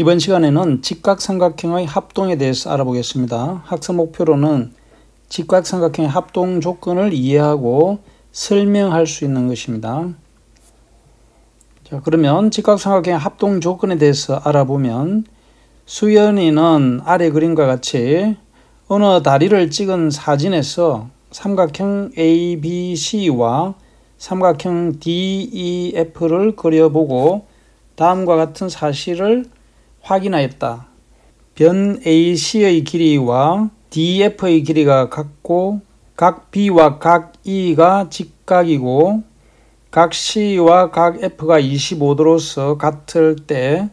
이번 시간에는 직각삼각형의 합동에 대해서 알아보겠습니다. 학습 목표로는 직각삼각형의 합동 조건을 이해하고 설명할 수 있는 것입니다. 자, 그러면 직각삼각형의 합동 조건에 대해서 알아보면 수연이는 아래 그림과 같이 어느 다리를 찍은 사진에서 삼각형 ABC와 삼각형 DEF를 그려보고 다음과 같은 사실을 확인하였다. 변 AC의 길이와 DF의 길이가 같고 각 B와 각 E가 직각이고 각 C와 각 F가 25도로서 같을 때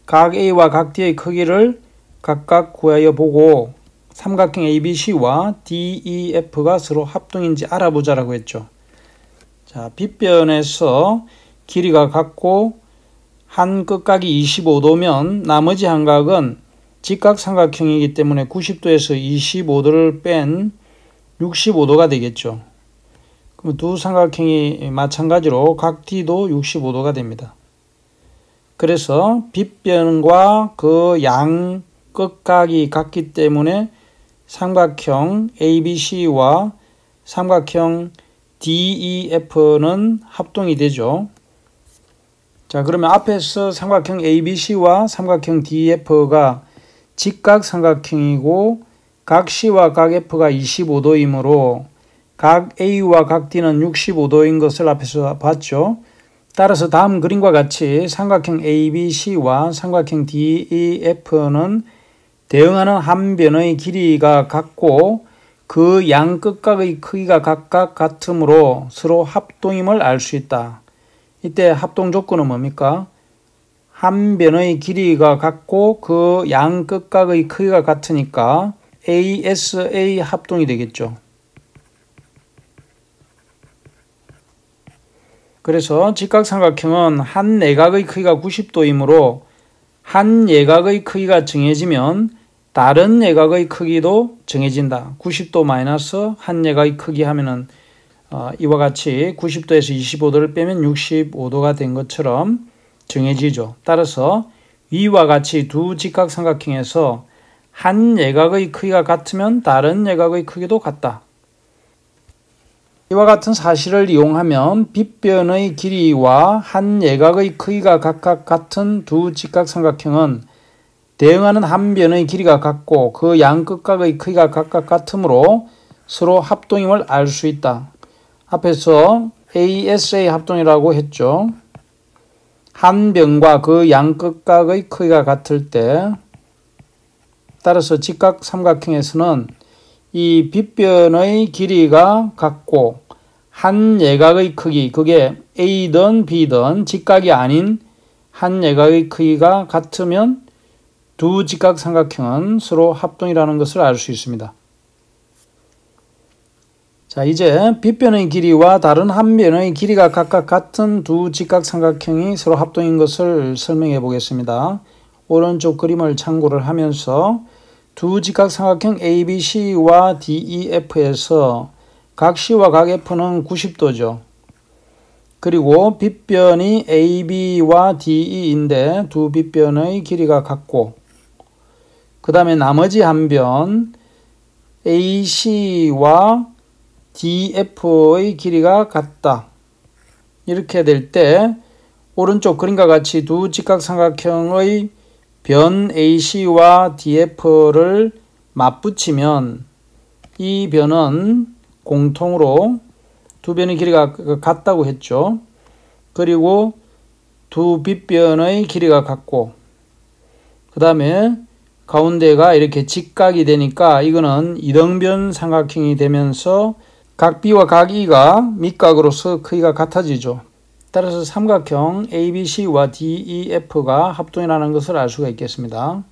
각 A와 각 D의 크기를 각각 구하여 보고 삼각형 ABC와 DEF가 서로 합동인지 알아보자라고 했죠. 자, 빗변에서 길이가 같고 한 끝각이 25도면 나머지 한 각은 직각삼각형이기 때문에 90도에서 25도를 뺀 65도가 되겠죠. 그럼 두 삼각형이 마찬가지로 각 D도 65도가 됩니다. 그래서 빗변과 그 양 끝각이 같기 때문에 삼각형 ABC와 삼각형 DEF는 합동이 되죠. 자, 그러면 앞에서 삼각형 ABC와 삼각형 DEF가 직각삼각형이고 각 C와 각 F가 25도이므로 각 A와 각 D는 65도인 것을 앞에서 봤죠. 따라서 다음 그림과 같이 삼각형 ABC와 삼각형 DEF는 대응하는 한 변의 길이가 같고 그 양 끝각의 크기가 각각 같으므로 서로 합동임을 알 수 있다. 이때 합동 조건은 뭡니까? 한 변의 길이가 같고 그 양 끝각의 크기가 같으니까 ASA 합동이 되겠죠. 그래서 직각삼각형은 한 내각의 크기가 90도이므로 한 예각의 크기가 정해지면 다른 예각의 크기도 정해진다. 90도 마이너스 한 예각의 크기 하면은 이와 같이 90도에서 25도를 빼면 65도가 된 것처럼 정해지죠. 따라서 위와 같이 두 직각삼각형에서 한 예각의 크기가 같으면 다른 예각의 크기도 같다. 이와 같은 사실을 이용하면 빗변의 길이와 한 예각의 크기가 각각 같은 두 직각삼각형은 대응하는 한 변의 길이가 같고 그 양 끝각의 크기가 각각 같으므로 서로 합동임을 알 수 있다. 앞에서 ASA 합동이라고 했죠. 한 변과 그 양 끝각의 크기가 같을 때 따라서 직각삼각형에서는 이 빗변의 길이가 같고 한 예각의 크기, 그게 A든 B든 직각이 아닌 한 예각의 크기가 같으면 두 직각삼각형은 서로 합동이라는 것을 알 수 있습니다. 자, 이제 빗변의 길이와 다른 한 변의 길이가 각각 같은 두 직각삼각형이 서로 합동인 것을 설명해 보겠습니다. 오른쪽 그림을 참고를 하면서 두 직각삼각형 ABC와 DEF에서 각 C와 각 F는 90도죠. 그리고 빗변이 AB와 DE인데 두 빗변의 길이가 같고 그 다음에 나머지 한 변 AC와 DF의 길이가 같다. 이렇게 될 때 오른쪽 그림과 같이 두 직각삼각형의 변 AC와 DF를 맞붙이면 이 변은 공통으로 두 변의 길이가 같다고 했죠. 그리고 두 빗변의 길이가 같고 그 다음에 가운데가 이렇게 직각이 되니까 이거는 이등변 삼각형이 되면서 각 B와 각 E가 밑각으로서 크기가 같아지죠. 따라서 삼각형 ABC와 DEF가 합동이라는 것을 알 수가 있겠습니다.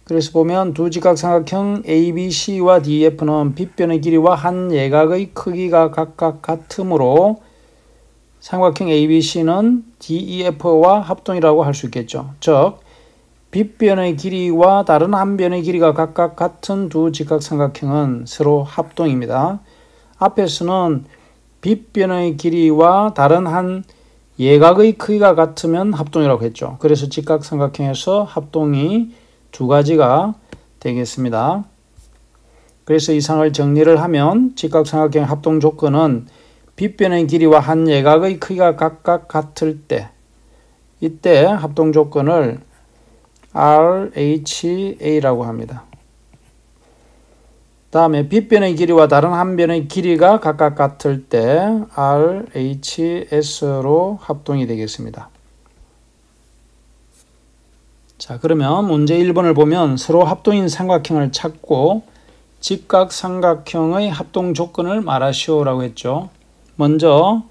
그래서 보면 두 직각삼각형 ABC와 DEF는 빗변의 길이와 한 예각의 크기가 각각 같으므로 삼각형 ABC는 DEF와 합동이라고 할 수 있겠죠. 즉, 빗변의 길이와 다른 한 변의 길이가 각각 같은 두 직각삼각형은 서로 합동입니다. 앞에서는 빗변의 길이와 다른 한 예각의 크기가 같으면 합동이라고 했죠. 그래서 직각삼각형에서 합동이 두 가지가 되겠습니다. 그래서 이상을 정리를 하면 직각삼각형 합동 조건은 빗변의 길이와 한 예각의 크기가 각각 같을 때, 이때 합동 조건을 RHA라고 합니다. 다음에 빗변의 길이와 다른 한 변의 길이가 각각 같을 때 RHS로 합동이 되겠습니다. 자, 그러면 문제 1번을 보면 서로 합동인 삼각형을 찾고 직각삼각형의 합동 조건을 말하시오라고 했죠. 먼저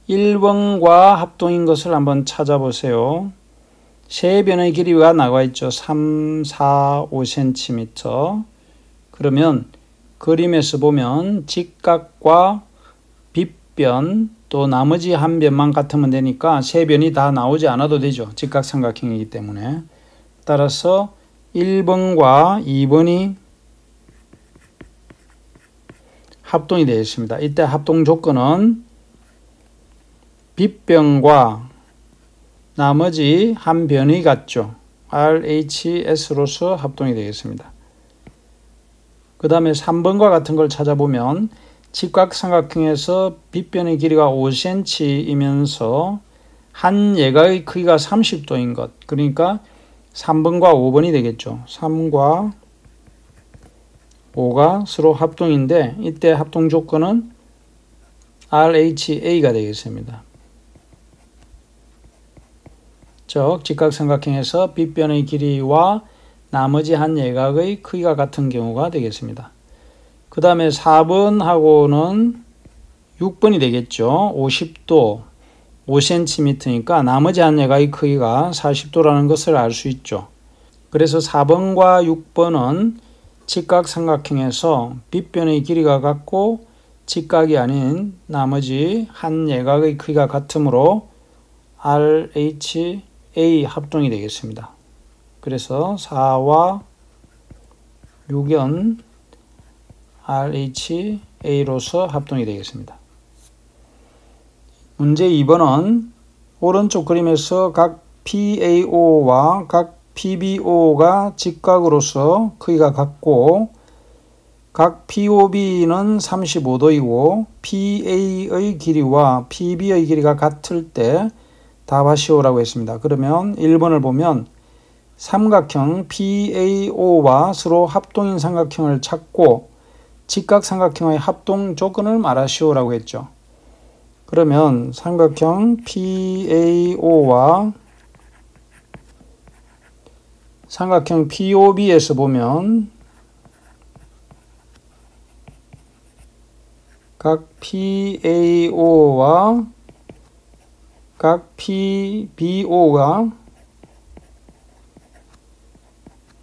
1번과 합동인 것을 한번 찾아보세요. 세 변의 길이가 나와 있죠. 3, 4, 5cm. 그러면 그림에서 보면 직각과 빗변 또 나머지 한 변만 같으면 되니까 세 변이 다 나오지 않아도 되죠. 직각삼각형이기 때문에. 따라서 1번과 2번이 합동이 되어 있습니다. 이때 합동 조건은 빗변과 나머지 한 변이 같죠. RHS로서 합동이 되겠습니다. 그 다음에 3번과 같은 걸 찾아보면 직각삼각형에서 빗변의 길이가 5cm이면서 한 예각의 크기가 30도인 것. 그러니까 3번과 5번이 되겠죠. 3과 5가 서로 합동인데 이때 합동 조건은 RHA가 되겠습니다. 즉 직각삼각형에서 빗변의 길이와 나머지 한 예각의 크기가 같은 경우가 되겠습니다. 그 다음에 4번하고는 6번이 되겠죠. 50도 5cm니까 나머지 한 예각의 크기가 40도라는 것을 알 수 있죠. 그래서 4번과 6번은 직각삼각형에서 빗변의 길이가 같고 직각이 아닌 나머지 한 예각의 크기가 같으므로 RHA 합동이 되겠습니다. 그래서 4와 6은 RHA로서 합동이 되겠습니다. 문제 2번은 오른쪽 그림에서 각 PAO와 각 PBO가 직각으로서 크기가 같고 각 POB는 35도이고 PA의 길이와 PB의 길이가 같을 때 답하시오라고 했습니다. 그러면 1번을 보면 삼각형 PAO와 서로 합동인 삼각형을 찾고 직각삼각형의 합동 조건을 말하시오라고 했죠. 그러면 삼각형 PAO와 삼각형 POB에서 보면 각 PAO와 각 PBO가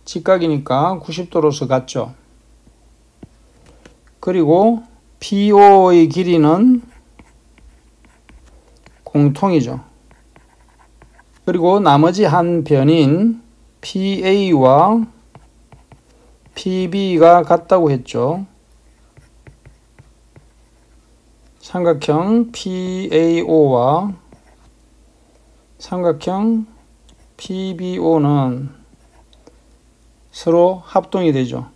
직각이니까 90도로서 같죠. 그리고 PO의 길이는 공통이죠. 그리고 나머지 한 변인 PA와 PB가 같다고 했죠. 삼각형 PAO와 삼각형 PBO는 서로 합동이 되죠.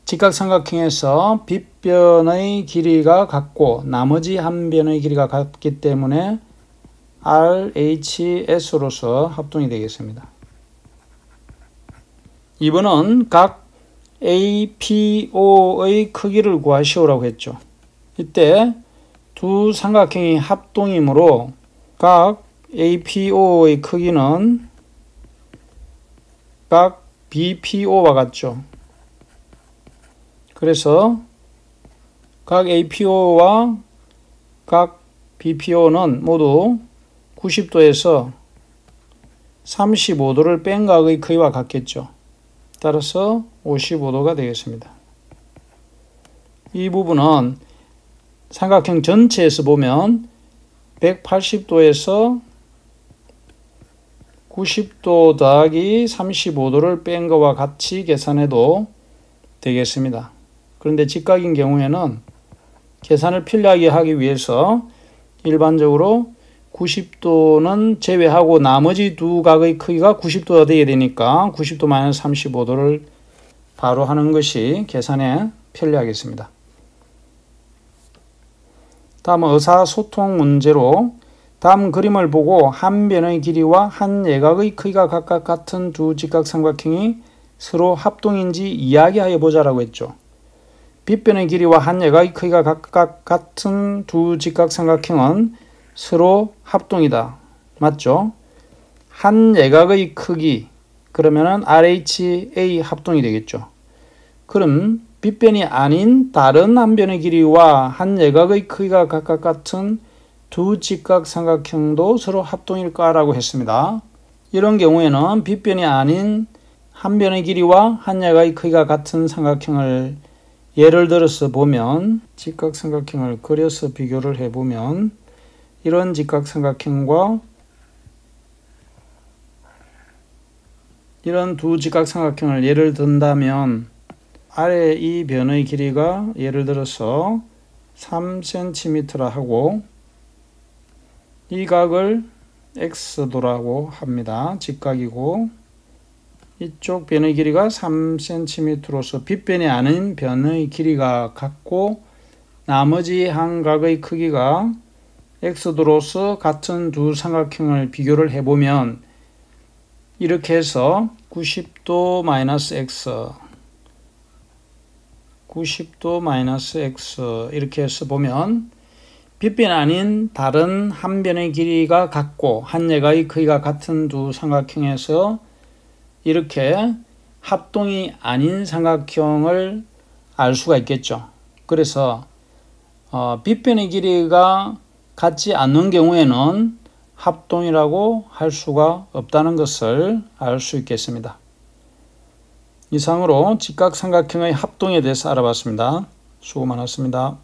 직각삼각형에서 빗변의 길이가 같고 나머지 한 변의 길이가 같기 때문에 RHS로서 합동이 되겠습니다. 2번은 각 APO의 크기를 구하시오라고 했죠. 이때 두 삼각형이 합동이므로 각 APO의 크기는 각 BPO와 같죠. 그래서 각 APO와 각 BPO는 모두 90도에서 35도를 뺀 각의 크기와 같겠죠. 따라서 55도가 되겠습니다. 이 부분은 삼각형 전체에서 보면 180도에서 90도 더하기 35도를 뺀 것과 같이 계산해도 되겠습니다. 그런데 직각인 경우에는 계산을 편리하게 하기 위해서 일반적으로 90도는 제외하고 나머지 두 각의 크기가 90도가 되어야 되니까 90도 마이너스 35도를 바로 하는 것이 계산에 편리하겠습니다. 다음은 의사소통 문제로 다음 그림을 보고 한 변의 길이와 한 예각의 크기가 각각 같은 두 직각삼각형이 서로 합동인지 이야기하여 보자라고 했죠. 빗변의 길이와 한 예각의 크기가 각각 같은 두 직각삼각형은 서로 합동이다. 맞죠? 한 예각의 크기 그러면은 RHA 합동이 되겠죠. 그럼 빗변이 아닌 다른 한 변의 길이와 한 예각의 크기가 각각 같은 두 직각삼각형도 서로 합동일까라고 했습니다. 이런 경우에는 빗변이 아닌 한 변의 길이와 한 예각의 크기가 같은 삼각형을 예를 들어서 보면 직각삼각형을 그려서 비교를 해보면 이런 직각삼각형과 이런 두 직각삼각형을 예를 든다면 아래 이 변의 길이가 예를 들어서 3cm라 하고 이 각을 x도라고 합니다. 직각이고 이쪽 변의 길이가 3cm로서 빗변이 아닌 변의 길이가 같고 나머지 한 각의 크기가 x도로서 같은 두 삼각형을 비교를 해보면 이렇게 해서 90도 마이너스 x 90도 마이너스 x 이렇게 해서 보면 빗변이 아닌 다른 한 변의 길이가 같고 한 예각의 크기가 같은 두 삼각형에서 이렇게 합동이 아닌 삼각형을 알 수가 있겠죠. 그래서 빗변의 길이가 같지 않는 경우에는 합동이라고 할 수가 없다는 것을 알 수 있겠습니다. 이상으로 직각삼각형의 합동에 대해서 알아봤습니다. 수고 많았습니다.